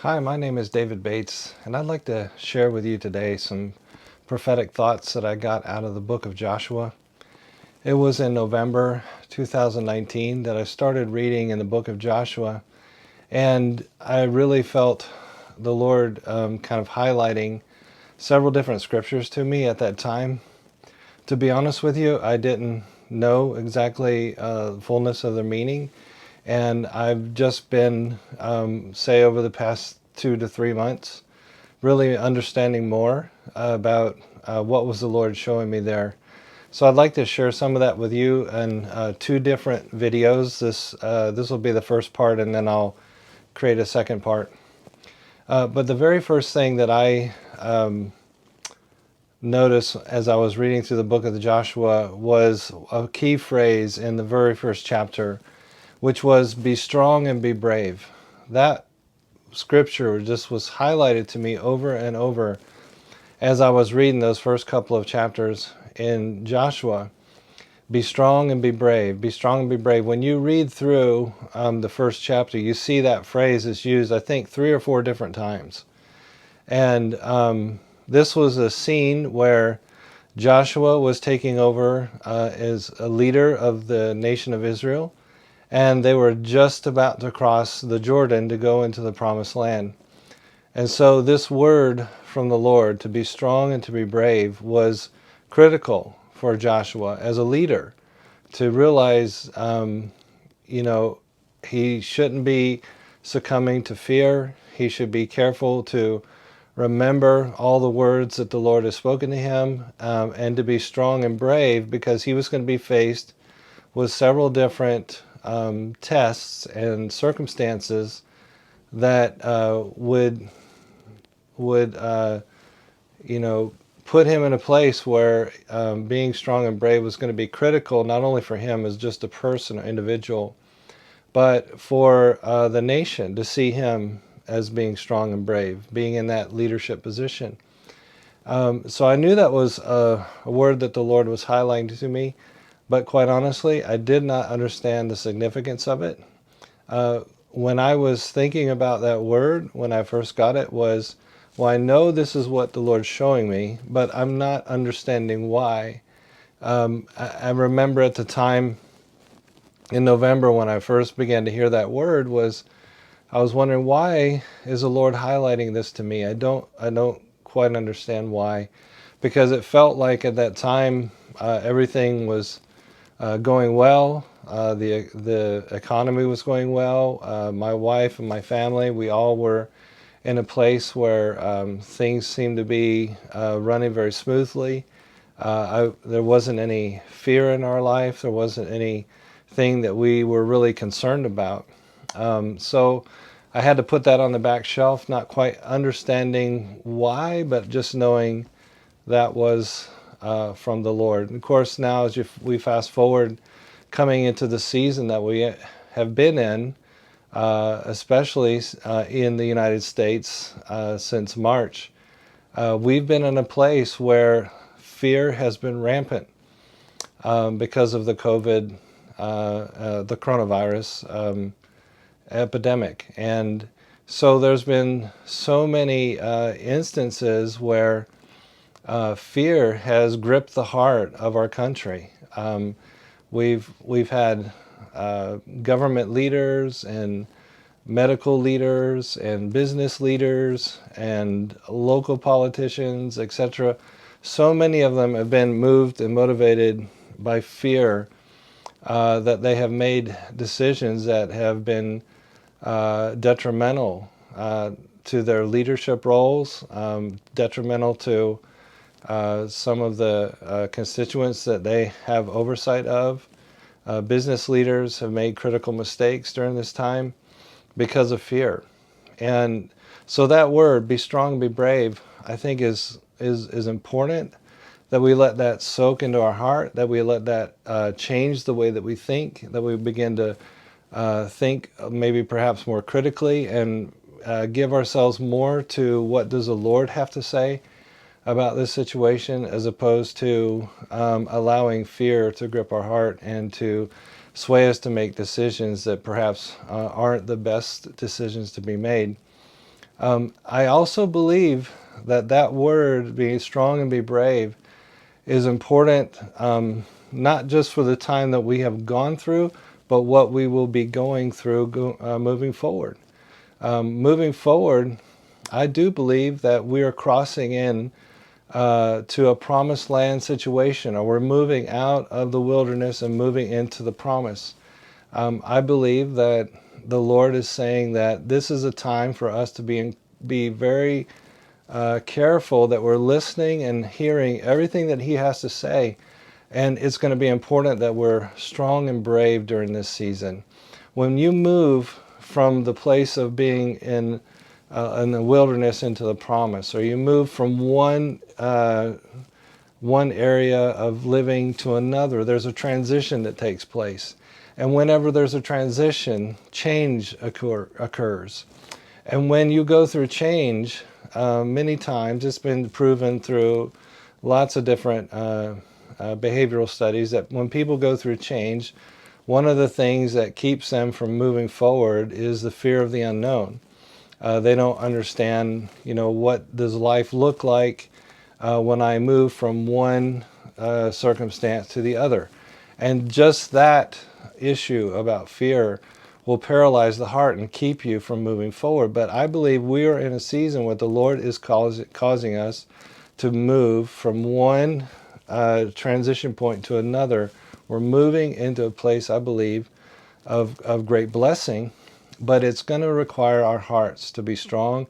Hi, my name is David Bates, and I'd like to share with you today some prophetic thoughts that I got out of the book of Joshua. It was in November 2019 that I started reading in the book of Joshua, and I really felt the Lord kind of highlighting several different scriptures to me at that time. To be honest with you, I didn't know exactly the fullness of their meaning. And I've just been, say, over the past 2 to 3 months, really understanding more about what was the Lord showing me there. So I'd like to share some of that with you in two different videos. This will be the first part, and then I'll create a second part. But the very first thing that I noticed as I was reading through the book of the Joshua was a key phrase in the very first chapter, which was "be strong and be brave." That scripture just was highlighted to me over and over as I was reading those first couple of chapters in Joshua. Be strong and be brave. Be strong and be brave. When you read through the first chapter, you see that phrase is used, I think, 3 or 4 different times. And this was a scene where Joshua was taking over as a leader of the nation of Israel, and they were just about to cross the Jordan to go into the promised land. And so this word from the Lord, to be strong and to be brave, was critical for Joshua as a leader to realize, he shouldn't be succumbing to fear. He should be careful to remember all the words that the Lord has spoken to him, and to be strong and brave, because he was going to be faced with several different tests and circumstances that would put him in a place where being strong and brave was going to be critical, not only for him as just a person or individual, but for the nation to see him as being strong and brave, being in that leadership position. So I knew that was a word that the Lord was highlighting to me, but quite honestly, I did not understand the significance of it. When I was thinking about that word, when I first got it, was, well, I know this is what the Lord's showing me, but I'm not understanding why. I remember at the time in November when I first began to hear that word, I was wondering, why is the Lord highlighting this to me? I don't quite understand why, because it felt like at that time everything was going well. The economy was going well. My wife and my family, we all were in a place where things seemed to be running very smoothly. There wasn't any fear in our life. There wasn't anything that we were really concerned about. So I had to put that on the back shelf, not quite understanding why, but just knowing that was from the Lord. And of course, now as we fast forward, coming into the season that we have been in, especially in the United States since March, we've been in a place where fear has been rampant because of the the coronavirus epidemic. And so there's been so many instances where fear has gripped the heart of our country. We've had government leaders and medical leaders and business leaders and local politicians, etc. So many of them have been moved and motivated by fear that they have made decisions that have been detrimental to their leadership roles, detrimental to some of the constituents that they have oversight of. Business leaders have made critical mistakes during this time because of fear. And so that word, be strong, be brave, I think is important, that we let that soak into our heart, that we let that change the way that we think, that we begin to think maybe perhaps more critically, and give ourselves more to what does the Lord have to say about this situation, as opposed to allowing fear to grip our heart and to sway us to make decisions that perhaps aren't the best decisions to be made. I also believe that that word, being strong and be brave, is important, not just for the time that we have gone through, but what we will be going through moving forward. Moving forward, I do believe that we are crossing in to a promised land situation, or we're moving out of the wilderness and moving into the promise. I believe that the Lord is saying that this is a time for us to be very careful that we're listening and hearing everything that He has to say. And it's going to be important that we're strong and brave during this season. When you move from the place of being in the wilderness into the promise, or you move from one area of living to another, there's a transition that takes place. And whenever there's a transition, change occurs. And when you go through change, many times it's been proven through lots of different behavioral studies that when people go through change, one of the things that keeps them from moving forward is the fear of the unknown. They don't understand, what does life look like when I move from one circumstance to the other. And just that issue about fear will paralyze the heart and keep you from moving forward. But I believe we are in a season where the Lord is causing us to move from one transition point to another. We're moving into a place, I believe, of great blessing, but it's going to require our hearts to be strong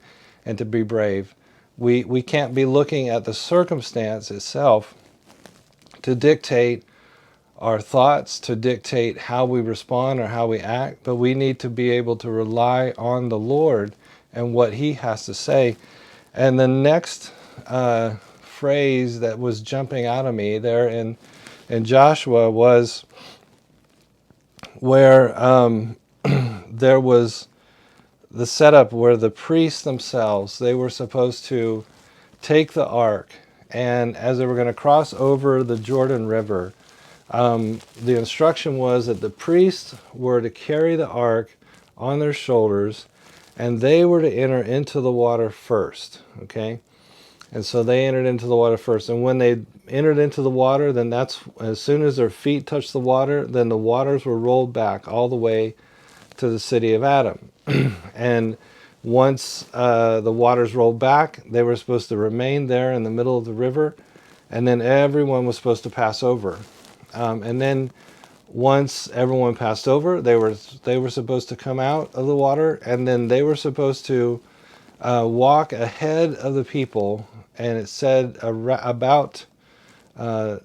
and to be brave. We can't be looking at the circumstance itself to dictate our thoughts, to dictate how we respond or how we act, but we need to be able to rely on the Lord and what He has to say. And the next phrase that was jumping out of me there in Joshua was where there was the setup where the priests themselves, they were supposed to take the ark, and as they were going to cross over the Jordan River, the instruction was that the priests were to carry the ark on their shoulders, and they were to enter into the water first. Okay, and so they entered into the water first, and when they entered into the water, then that's as soon as their feet touched the water, then the waters were rolled back all the way to the city of Adam. And once the waters rolled back, they were supposed to remain there in the middle of the river, and then everyone was supposed to pass over. And then once everyone passed over, they were supposed to come out of the water, and then they were supposed to walk ahead of the people. And it said about, I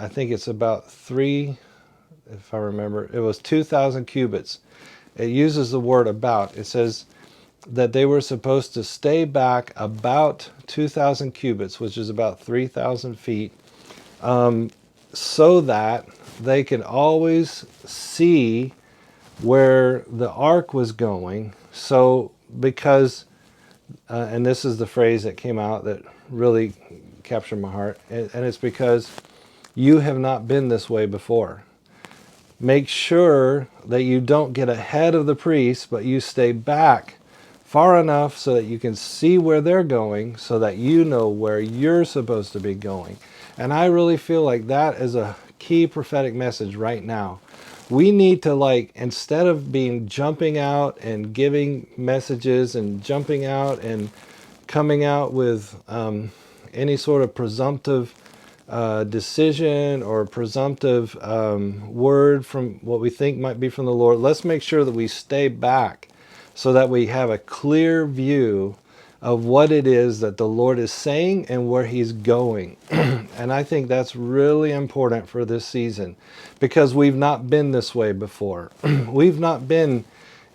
think it's about if I remember, it was 2,000 cubits. It uses the word about. It says that they were supposed to stay back about 2,000 cubits, which is about 3,000 feet, so that they could always see where the ark was going. So, because, and this is the phrase that came out that really captured my heart, and it's because you have not been this way before. Make sure that you don't get ahead of the priests, but you stay back far enough so that you can see where they're going, so that you know where you're supposed to be going. And I really feel like that is a key prophetic message right now. We need to, instead of jumping out and giving messages and jumping out and coming out with any sort of presumptive decision or presumptive word from what we think might be from the Lord, let's make sure that we stay back so that we have a clear view of what it is that the Lord is saying and where He's going. And I think that's really important for this season, because we've not been this way before. We've not been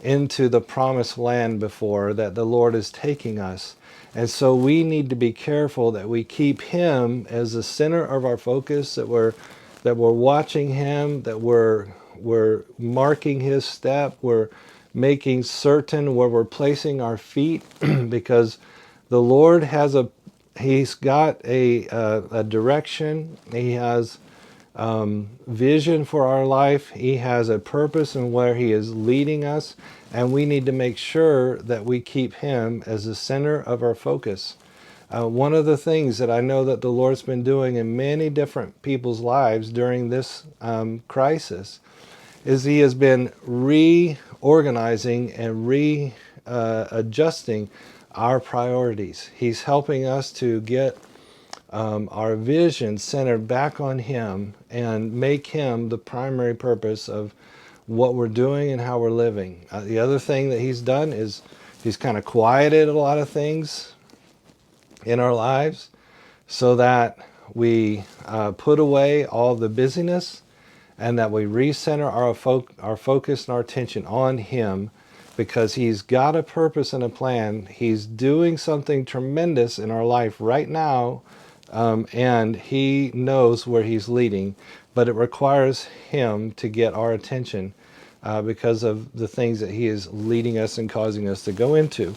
into the promised land before that the Lord is taking us. And so we need to be careful that we keep Him as the center of our focus, that we're watching Him, that we're marking His step, we're making certain where we're placing our feet, because the Lord has He's got a direction. He has vision for our life. He has a purpose in where He is leading us, and we need to make sure that we keep Him as the center of our focus. One of the things that I know that the Lord's been doing in many different people's lives during this crisis is He has been reorganizing and readjusting our priorities. He's helping us to get our vision centered back on Him and make Him the primary purpose of what we're doing and how we're living. The other thing that He's done is He's kind of quieted a lot of things in our lives so that we put away all the busyness and that we recenter our focus and our attention on Him, because He's got a purpose and a plan. He's doing something tremendous in our life right now, and He knows where He's leading, but it requires Him to get our attention because of the things that He is leading us and causing us to go into.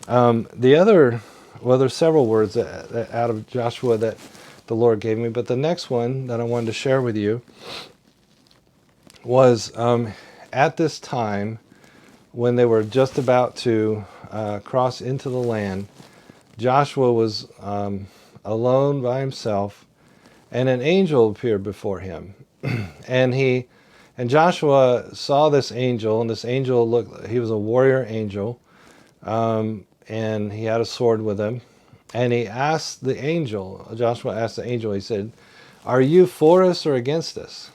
The other, well, there's several words that out of Joshua that the Lord gave me, but the next one that I wanted to share with you was at this time when they were just about to cross into the land. Joshua was alone by himself, and an angel appeared before him. and Joshua saw this angel, and this angel he was a warrior angel, and he had a sword with him. And Joshua asked the angel, he said, "Are you for us or against us?"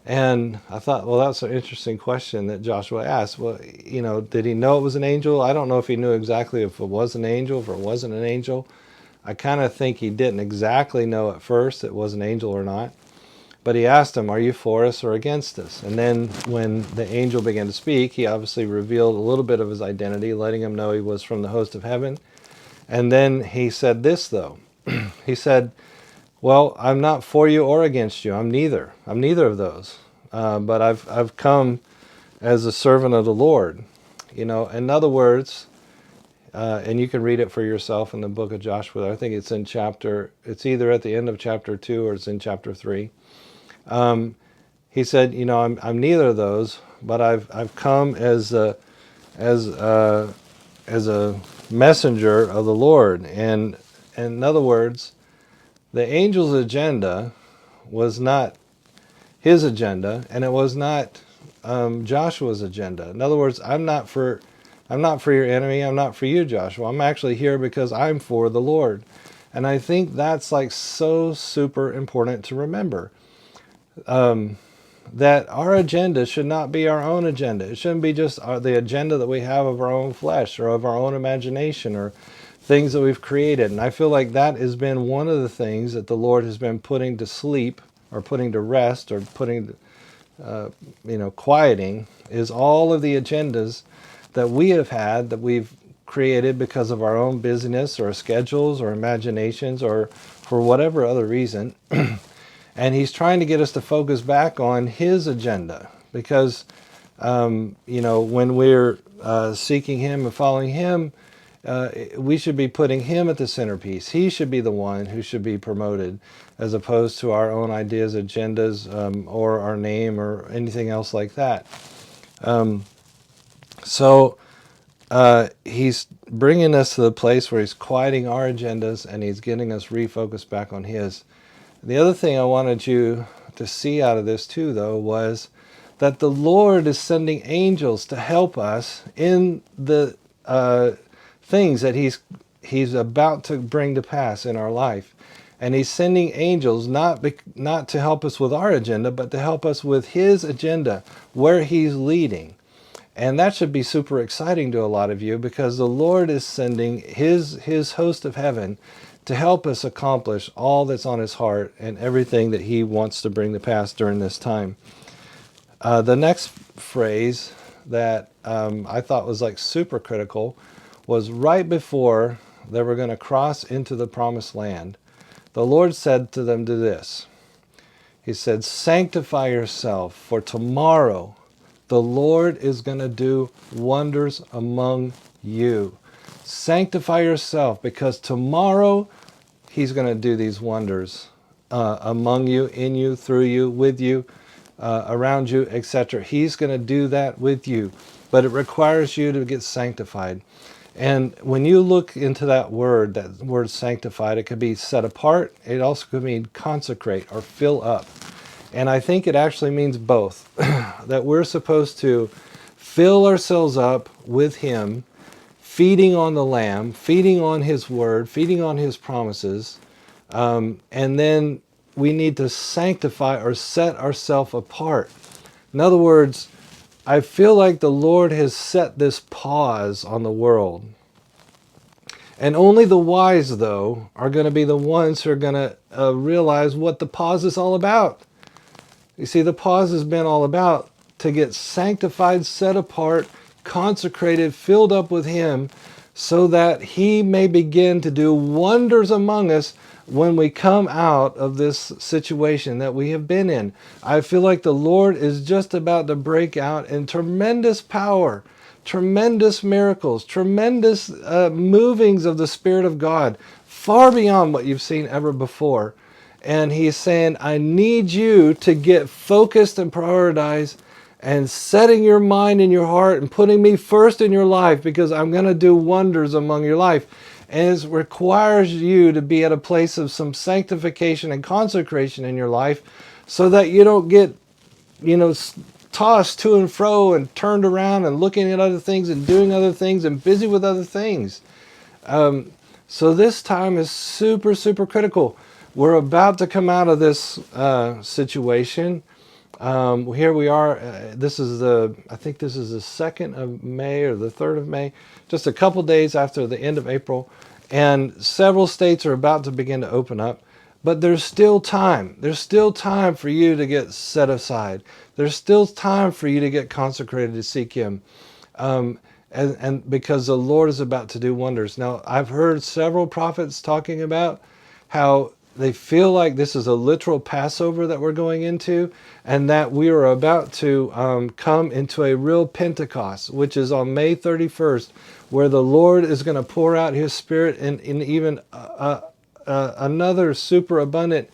And I thought, well, that's an interesting question that Joshua asked. Well, did he know it was an angel? I don't know if he knew exactly if it was an angel, if it wasn't an angel. I kind of think he didn't exactly know at first it was an angel or not. But he asked him, "Are you for us or against us?" And then when the angel began to speak, he obviously revealed a little bit of his identity, letting him know he was from the host of heaven. And then he said this, though. He said, "Well, I'm not for you or against you. I'm neither. I'm neither of those. But I've come as a servant of the Lord." In other words, and you can read it for yourself in the book of Joshua. I think it's it's either at the end of chapter 2 or it's in chapter 3. He said, I'm neither of those, but I've come as a messenger of the Lord. And in other words, the angel's agenda was not his agenda, and it was not Joshua's agenda. In other words, I'm not for your enemy. I'm not for you, Joshua. I'm actually here because I'm for the Lord. And I think that's like so super important to remember. That our agenda should not be our own agenda. It shouldn't be just the agenda that we have of our own flesh or of our own imagination or things that we've created. And I feel like that has been one of the things that the Lord has been putting to sleep or putting to rest or putting, quieting, is all of the agendas that we have had, that we've created because of our own busyness or schedules or imaginations or for whatever other reason. And He's trying to get us to focus back on His agenda, because, when we're seeking Him and following Him, we should be putting Him at the centerpiece. He should be the one who should be promoted, as opposed to our own ideas, agendas, or our name or anything else like that. So He's bringing us to the place where He's quieting our agendas and He's getting us refocused back on His. The other thing I wanted you to see out of this too, though, was that the Lord is sending angels to help us in the things that He's about to bring to pass in our life. And He's sending angels not to help us with our agenda, but to help us with His agenda, where He's leading. And that should be super exciting to a lot of you, because the Lord is sending His host of heaven to help us accomplish all that's on His heart and everything that He wants to bring to pass during this time. The next phrase that I thought was like super critical was right before they were going to cross into the promised land. The Lord said to them this. He said, "Sanctify yourself, for tomorrow the Lord is going to do wonders among you." Sanctify yourself, because tomorrow He's going to do these wonders among you, in you, through you, with you, around you, etc. He's going to do that with you, but it requires you to get sanctified. And when you look into that word sanctified, it could be set apart. It also could mean consecrate or fill up. And I think it actually means both. That we're supposed to fill ourselves up with Him, feeding on the Lamb, feeding on His Word, feeding on His promises. And then we need to sanctify or set ourselves apart. In other words, I feel like the Lord has set this pause on the world. And only the wise, though, are going to be the ones who are going to realize what the pause is all about. You see, the pause has been all about to get sanctified, set apart, consecrated, filled up with Him, so that He may begin to do wonders among us when we come out of this situation that we have been in. I feel like the Lord is just about to break out in tremendous power, tremendous miracles, tremendous movings of the Spirit of God, far beyond what you've seen ever before. And He's saying, I need you to get focused and prioritize and setting your mind and your heart and putting me first in your life, because I'm going to do wonders among your life. And it requires you to be at a place of some sanctification and consecration in your life, so that you don't get, tossed to and fro and turned around and looking at other things and doing other things and busy with other things. So this time is super, super critical. We're about to come out of this situation. Here we are. I think this is the 2nd of May or the 3rd of May, just a couple days after the end of April. And several states are about to begin to open up. But there's still time. There's still time for you to get set aside. There's still time for you to get consecrated to seek Him. And because the Lord is about to do wonders. Now, I've heard several prophets talking about how they feel like this is a literal Passover that we're going into, and that we are about to come into a real Pentecost, which is on May 31st, where the Lord is going to pour out His Spirit in even another super abundant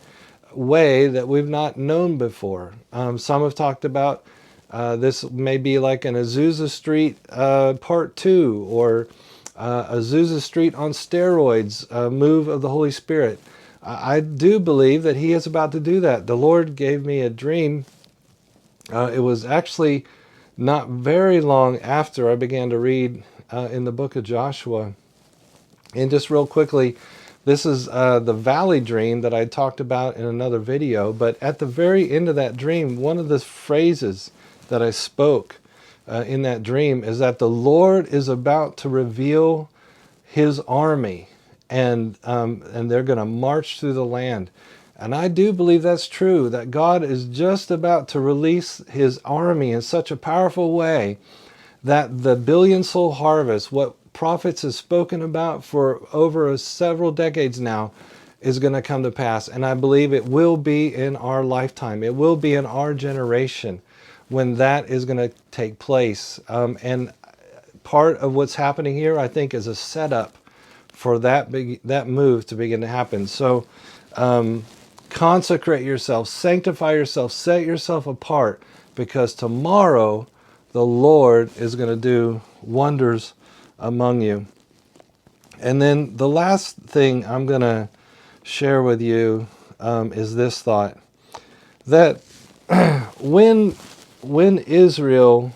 way that we've not known before. Some have talked about this may be like an Azusa Street Part 2, or Azusa Street on steroids, move of the Holy Spirit. I do believe that He is about to do that. The Lord gave me a dream. It was actually not very long after I began to read in the book of Joshua. And just real quickly, this is the valley dream that I talked about in another video. But at the very end of that dream, one of the phrases that I spoke in that dream is that the Lord is about to reveal His army, and they're going to march through the land. And I do believe that's true, that God is just about to release His army in such a powerful way that the billion soul harvest, what prophets have spoken about for over several decades now, is going to come to pass. And I believe it will be in our lifetime. It will be in our generation when that is going to take place. And part of what's happening here, I think, is a setup for that move to begin to happen. So consecrate yourself, sanctify yourself, set yourself apart, because tomorrow the Lord is going to do wonders among you. And then the last thing I'm going to share with you is this thought, that when Israel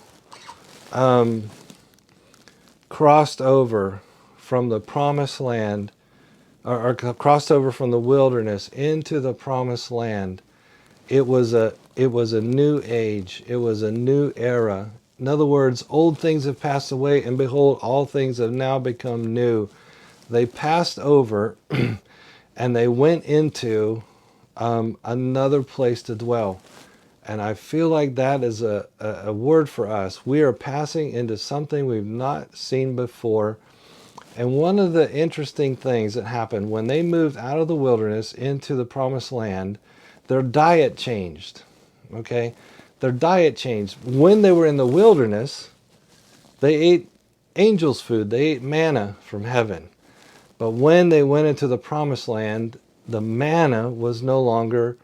crossed over from the promised land, or crossed over from the wilderness into the promised land, it was a new age. It was a new era. In other words, old things have passed away, and behold, all things have now become new. They passed over and they went into another place to dwell. And I feel like that is a word for us. We are passing into something we've not seen before. And one of the interesting things that happened when they moved out of the wilderness into the promised land, their diet changed. Okay? Their diet changed. When they were in the wilderness, they ate angels' food. They ate manna from heaven. But when they went into the promised land, The manna was no longer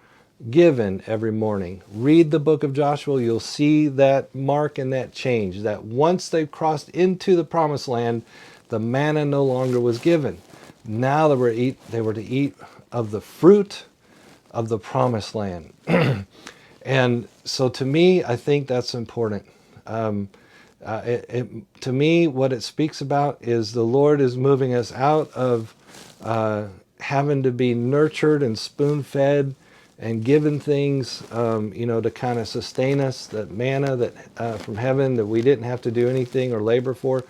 given every morning. Read the book of Joshua, you'll see that mark and that change, that once they crossed into the promised land, the manna no longer was given. Now they were to eat of the fruit of the promised land. And so to me, I think that's important. To me, what it speaks about is the Lord is moving us out of having to be nurtured and spoon-fed and given things, to kind of sustain us, that manna that from heaven that we didn't have to do anything or labor for.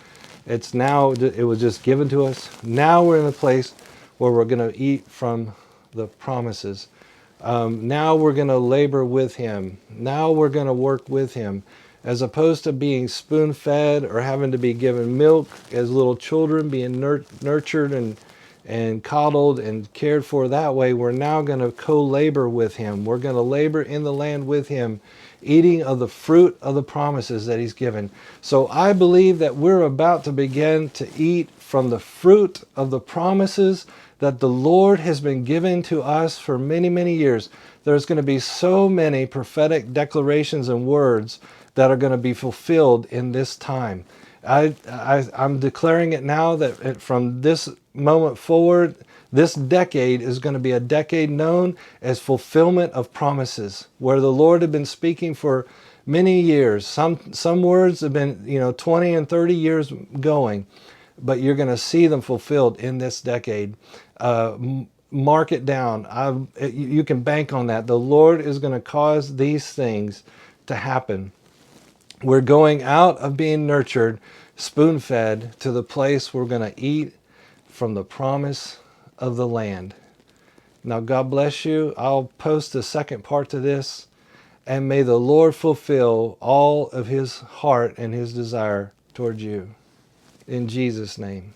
It was just given to us. Now we're in a place where we're going to eat from the promises. Now we're going to labor with Him. Now we're going to work with Him. As opposed to being spoon-fed or having to be given milk as little children, being nurtured and coddled and cared for that way, we're now going to co-labor with Him. We're going to labor in the land with Him, eating of the fruit of the promises that He's given. So I believe that we're about to begin to eat from the fruit of the promises that the Lord has been giving to us for many, many years. There's going to be so many prophetic declarations and words that are going to be fulfilled in this time. I'm declaring it now that from this moment forward, this decade is going to be a decade known as fulfillment of promises, where the Lord had been speaking for many years. Some words have been 20 and 30 years going, but you're going to see them fulfilled in this decade. Mark it down. You can bank on that. The Lord is going to cause these things to happen. We're going out of being nurtured, spoon-fed, to the place we're going to eat from the promise of the land. Now, God bless you. I'll post the second part to this. And may the Lord fulfill all of His heart and His desire towards you. In Jesus' name.